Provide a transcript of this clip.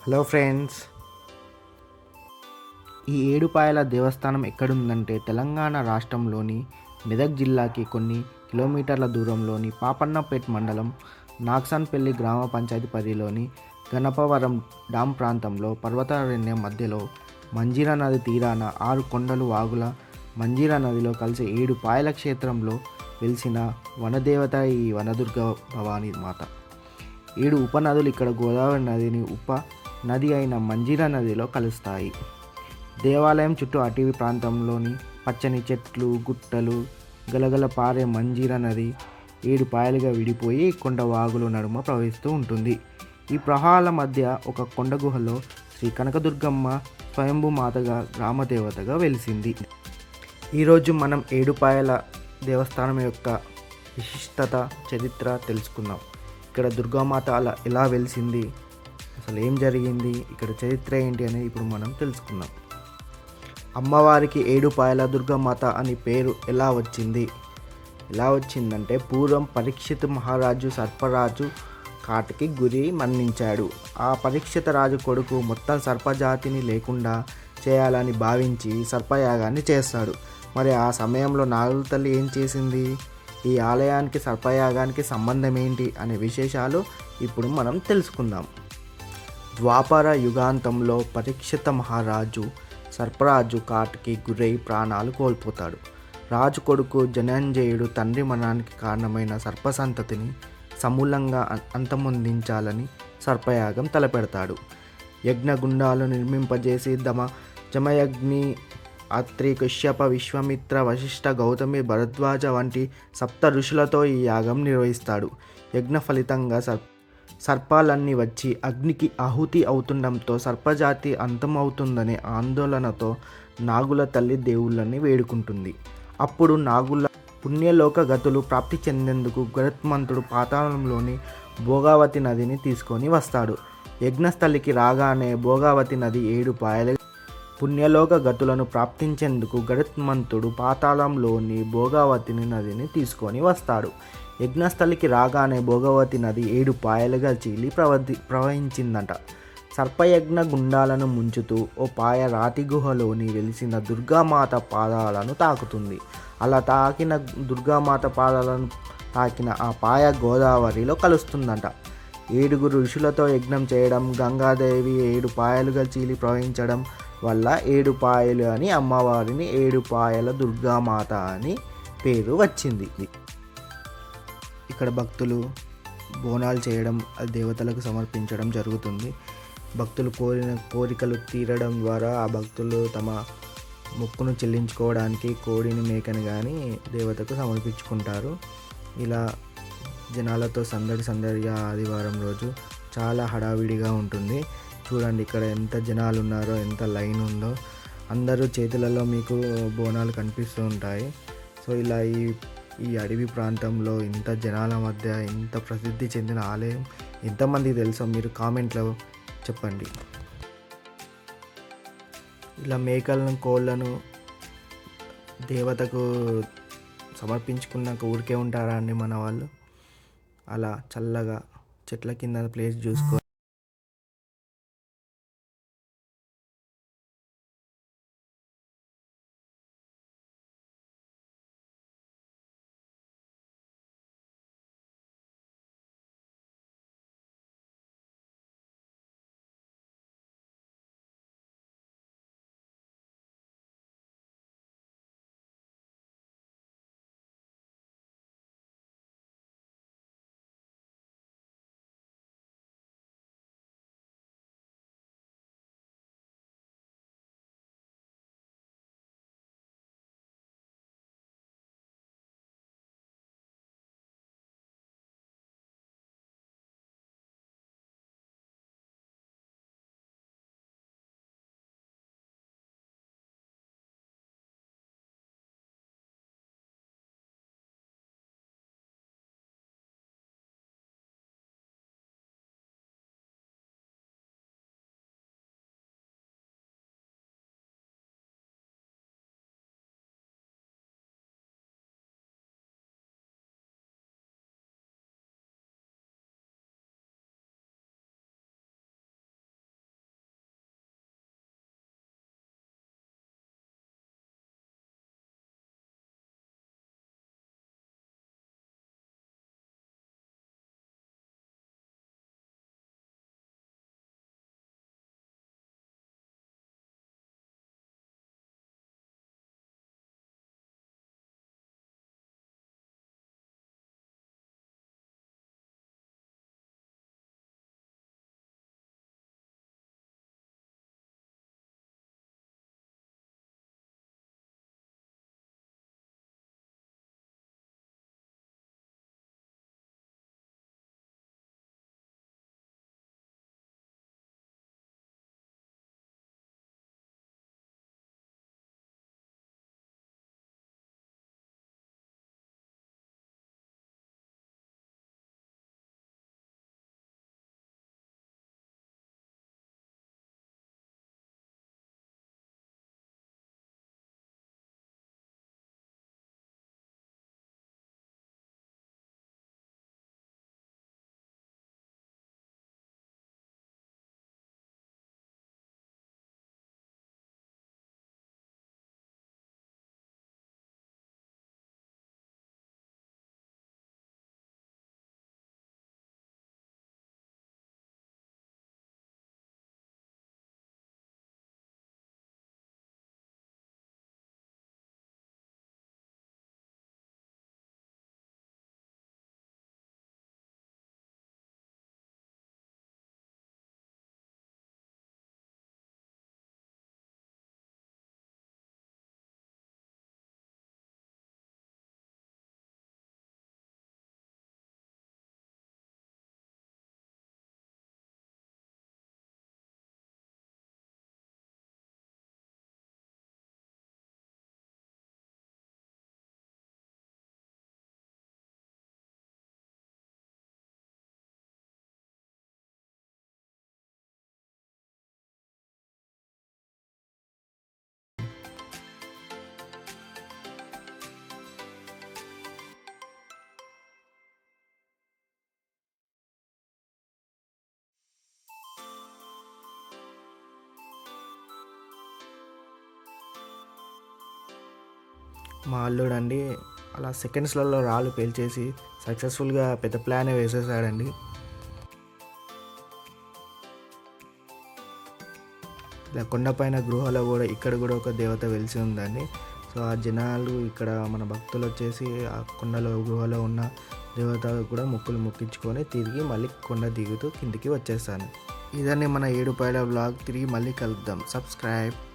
Hello friends, ఈ ఏడుపాయల దేవస్థానం ఎక్కడుందంటే తెలంగాణ రాష్ట్రంలోని మెదక్ జిల్లాకి కొన్ని కిలోమీటర్ల దూరంలోని పాపన్నపేట్ మండలం నాగ్సాన్పల్లి గ్రామ పంచాయతీ పరిధిలోని గణపవరం డామ్ ప్రాంతంలో పర్వతారణ్యం మధ్యలో మంజీరా నది తీరాన 6 కొండలు వాగుల మంజీరా నదిలో కలిసే 7 పాయల క్షేత్రంలో వెలిసిన వనదేవత ఈ వనదుర్గ భవానీ మాత. 7 ఉపనదులు ఇక్కడ గోదావరి నదిని ఉప నది అయిన మంజీరా నదిలో కలుస్తాయి. దేవాలయం చుట్టూ అటవీ ప్రాంతంలోని పచ్చని చెట్లు, గుట్టలు, గలగల పారే మంజీరా నది 7 పాయలుగా విడిపోయి కొండ వాగుల నడుమ ప్రవహిస్తూ ఉంటుంది. ఈ ప్రవాహాల మధ్య ఒక కొండ గుహలో శ్రీ కనకదుర్గమ్మ స్వయంభూ మాతగా గ్రామదేవతగా వెలిసింది. ఈరోజు మనం ఏడుపాయల దేవస్థానం యొక్క విశిష్టత, చరిత్ర తెలుసుకుందాం. ఇక్కడ దుర్గామాత ఎలా వెలిసింది, అసలు ఏం జరిగింది, ఇక్కడ చరిత్ర ఏంటి అనేది ఇప్పుడు మనం తెలుసుకుందాం. అమ్మవారికి ఏడుపాయల దుర్గామాత అని పేరు ఎలా వచ్చిందంటే పూర్వం పరీక్షిత్ మహారాజు సర్పరాజు కాటికి గురి మరణించాడు. ఆ పరీక్షిత రాజు కొడుకు మొత్తం సర్పజాతిని లేకుండా చేయాలని భావించి సర్పయాగాన్ని చేస్తాడు. మరి ఆ సమయంలో నాగుల తల్లి ఏం చేసింది, ఈ ఆలయానికి సర్పయాగానికి సంబంధం ఏంటి అనే విశేషాలు ఇప్పుడు మనం తెలుసుకుందాం. ద్వాపర యుగాంతంలో పరీక్షిత మహారాజు సర్పరాజు కాటికి గురై ప్రాణాలు కోల్పోతాడు. రాజు కొడుకు జనంజయుడు తండ్రి మరణానికి కారణమైన సర్పసంతతిని సమూలంగా అంతమొందించాలని సర్పయాగం తలపెడతాడు. యజ్ఞగుండాలు నిర్మింపజేసి జమయగ్ని, అత్రి, కశ్యప, విశ్వామిత్ర, వశిష్ఠ, గౌతమి, భరద్వాజ వంటి 7 ఋషులతో ఈ యాగం నిర్వహిస్తాడు. యజ్ఞ ఫలితంగా సర్పాలన్నీ వచ్చి అగ్నికి ఆహుతి అవుతుండటంతో సర్పజాతి అంతమవుతుందనే ఆందోళనతో నాగుల తల్లి దేవుళ్ళని వేడుకుంటుంది. అప్పుడు నాగుల పుణ్యలోక గతులు ప్రాప్తి చెందేందుకు గరుత్మంతుడు పాతాళంలోని భోగావతి నదిని తీసుకొని వస్తాడు. యజ్ఞస్థలికి రాగానే భోగావతి నది 7 పాయలు పుణ్యలోక గతులను ప్రాప్తించేందుకు గరుత్మంతుడు పాతాళంలోని భోగావతి నదిని తీసుకొని వస్తాడు. యజ్ఞస్థలికి రాగానే భోగవతి నది 7 పాయలుగా చీలి ప్రవహించిందట. సర్పయజ్ఞ గుండాలను ముంచుతూ ఓ పాయ రాతి గుహలోని వెలిసిన దుర్గామాత పాదాలను తాకుతుంది. అలా తాకిన దుర్గామాత పాదాలను తాకిన ఆ పాయ గోదావరిలో కలుస్తుందట. 7 ఋషులతో యజ్ఞం చేయడం, గంగాదేవి 7 పాయలుగా చీలి ప్రవహించడం వల్ల 7 పాయలు అని అమ్మవారిని 7 పాయల దుర్గామాత అని పేరు వచ్చింది. ఇక్కడ భక్తులు బోనాలు చేయడం, దేవతలకు సమర్పించడం జరుగుతుంది. భక్తులు కోరిన కోరికలు తీరడం ద్వారా ఆ భక్తులు తమ మొక్కును చెల్లించుకోవడానికి కోడిని, మేకని కానీ దేవతకు సమర్పించుకుంటారు. ఇలా జనాలతో సందడిగా ఆదివారం రోజు చాలా హడావిడిగా ఉంటుంది. చూడండి ఇక్కడ ఎంత జనాలు ఉన్నారో, ఎంత లైన్ ఉందో. అందరూ చేతులలో మీకు బోనాలు కనిపిస్తూ ఉంటాయి. సో ఇలా ఈ అడవి ప్రాంతంలో ఇంత జనాల మధ్య ఇంత ప్రసిద్ధి చెందిన ఆలయం ఎంతమందికి తెలుసో మీరు కామెంట్లో చెప్పండి. ఇలా మేకలను, కోళ్ళను దేవతకు సమర్పించుకున్నాక ఊరికే ఉంటారా అండి మన వాళ్ళు? అలా చల్లగా చెట్ల కింద ప్లేస్ చూసుకో మా అల్లుడండి అలా సెకండ్స్లలో రాళ్ళు పేల్చేసి సక్సెస్ఫుల్గా పెద్ద ప్లానే వేసేసాడండి. ఇలా కొండపైన గృహలో కూడా ఇక్కడ కూడా ఒక దేవత వెలిసి ఉందండి. సో ఆ జనాలు ఇక్కడ మన భక్తులు వచ్చేసి ఆ కొండలో గృహలో ఉన్న దేవత కూడా మొక్కులు మొక్కించుకొని తిరిగి మళ్ళీ కొండ దిగుతూ కిందికి వచ్చేస్తాను. ఇదని మన 7 వ్లాగ్. తిరిగి మళ్ళీ కలుద్దాం. సబ్స్క్రైబ్.